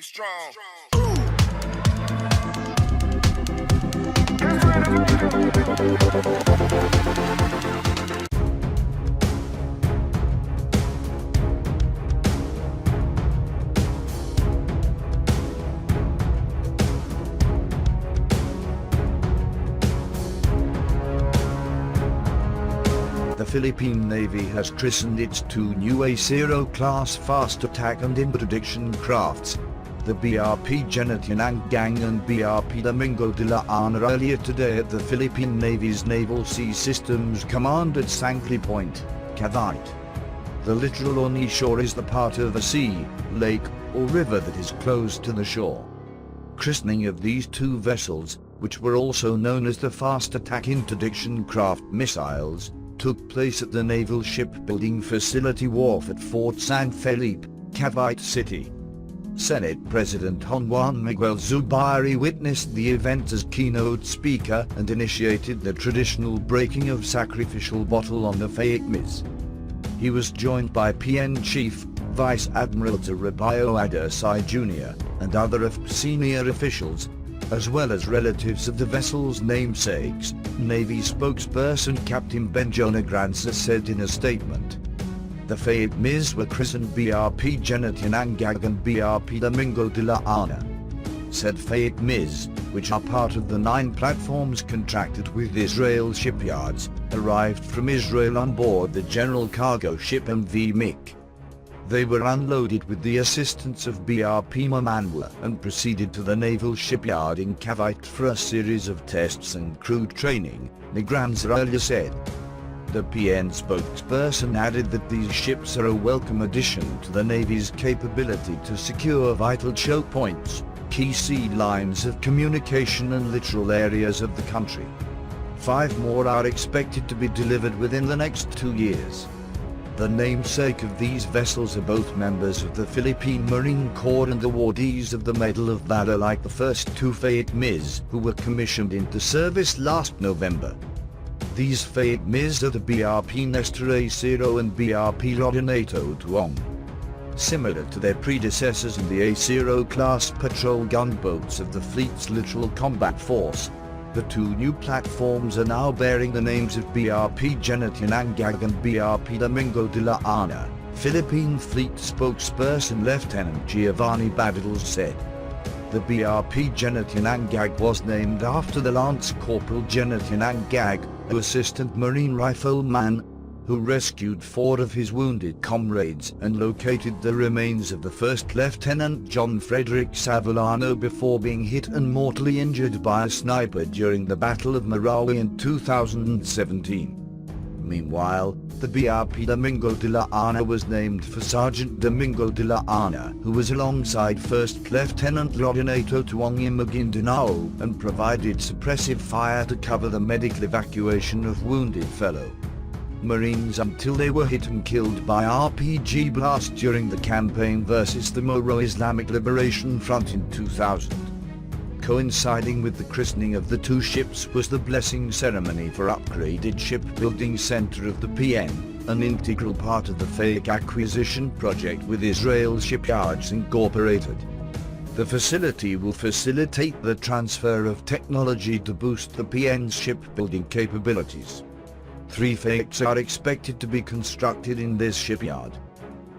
strong. The Philippine Navy has christened its two new Acero-class fast attack and interdiction crafts, the BRP Gener Tinangang and BRP Domingo Deluana, earlier today at the Philippine Navy's Naval Sea Systems Command at Sangley Point, Cavite. The littoral or nearshore is the part of a sea, lake, or river that is close to the shore. Christening of these two vessels, which were also known as the fast attack interdiction craft missiles, took place at the Naval Shipbuilding Facility Wharf at Fort San Felipe, Cavite City. Senate President Juan Miguel Zubiri witnessed the event as keynote speaker and initiated the traditional breaking of sacrificial bottle on the Philippines. He was joined by PN Chief, Vice Admiral Toribio Adesai Jr., and other senior officials, as well as relatives of the vessel's namesakes, Navy spokesperson Captain Benjona Granza said in a statement. The Philippines were christened BRP Gener Tinangang and BRP Domingo Deluana. Said Philippines, which are part of the 9 platforms contracted with Israel shipyards, arrived from Israel on board the general cargo ship MV Mk.V. They were unloaded with the assistance of BRP Manwa and proceeded to the naval shipyard in Cavite for a series of tests and crew training, Negranza earlier said. The PN spokesperson added that these ships are a welcome addition to the Navy's capability to secure vital choke points, key sea lines of communication and littoral areas of the country. 5 more are expected to be delivered within the next 2 years. The namesake of these vessels are both members of the Philippine Marine Corps and awardees of the Medal of Valor, like the first 2 Philippines who were commissioned into service last November. These Philippines are the BRP Nestor Acero and BRP Rodinato Tuong. Similar to their predecessors in the Acero-class patrol gunboats of the fleet's littoral combat force, the 2 new platforms are now bearing the names of BRP Gener Tinangang and BRP Domingo Deluana, Philippine Fleet spokesperson Lieutenant Giovanni Badidel said. The BRP Gener Tinangang was named after the Lance Corporal Gener Tinangang, an assistant Marine rifleman, who rescued 4 of his wounded comrades and located the remains of the First Lieutenant John Frederick Savillano before being hit and mortally injured by a sniper during the Battle of Marawi in 2017. Meanwhile, the BRP Domingo Deluana was named for Sergeant Domingo Deluana, who was alongside First Lieutenant Rodinato Tuong in Maguindanao and provided suppressive fire to cover the medical evacuation of wounded fellow Marines until they were hit and killed by RPG blast during the campaign versus the Moro Islamic Liberation Front in 2000. Coinciding with the christening of the 2 ships was the blessing ceremony for upgraded shipbuilding center of the PN, an integral part of the fake acquisition project with Israel Shipyards Incorporated. The facility will facilitate the transfer of technology to boost the PN's shipbuilding capabilities. 3 fakes are expected to be constructed in this shipyard.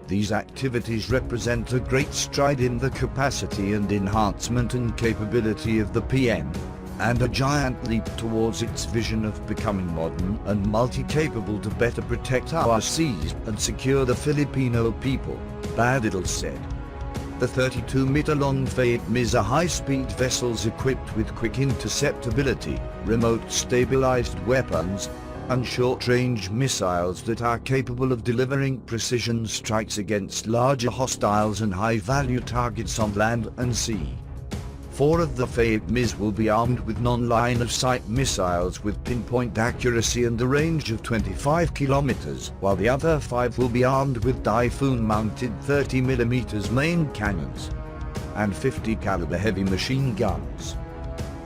These activities represent a great stride in the capacity and enhancement and capability of the PN, and a giant leap towards its vision of becoming modern and multi-capable to better protect our seas and secure the Filipino people, Badidel said. The 32-meter-long Philippines are high-speed vessels equipped with quick interceptability, remote stabilized weapons, and short-range missiles that are capable of delivering precision strikes against larger hostiles and high-value targets on land and sea. 4 of the Philippines will be armed with non-line-of-sight missiles with pinpoint accuracy and a range of 25 kilometers, while the other 5 will be armed with Typhoon-mounted 30mm main cannons and 50-caliber heavy machine guns.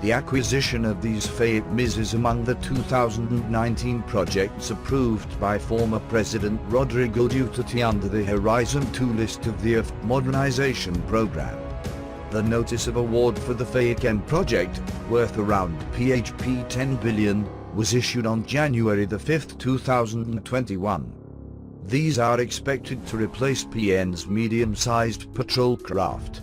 The acquisition of these Philippines is among the 2019 projects approved by former President Rodrigo Duterte under the Horizon 2 list of the AF modernization program. The notice of award for the Philippine project, worth around PHP 10 billion, was issued on January 5, 2021. These are expected to replace PN's medium-sized patrol craft.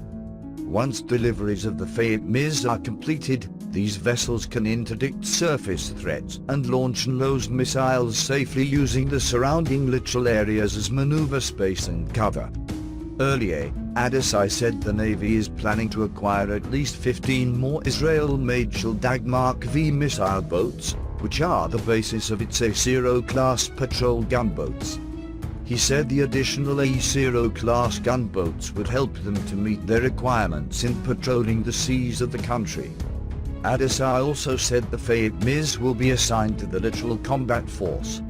Once deliveries of the Philippines are completed, these vessels can interdict surface threats and launch nose missiles safely using the surrounding littoral areas as maneuver space and cover. Earlier, Adesai said the Navy is planning to acquire at least 15 more Israel-made Shaldat Mk.V missile boats, which are the basis of its Acero-class patrol gunboats. He said the additional Acero-class gunboats would help them to meet their requirements in patrolling the seas of the country. Adesai also said the Philippines will be assigned to the Littoral Combat Force,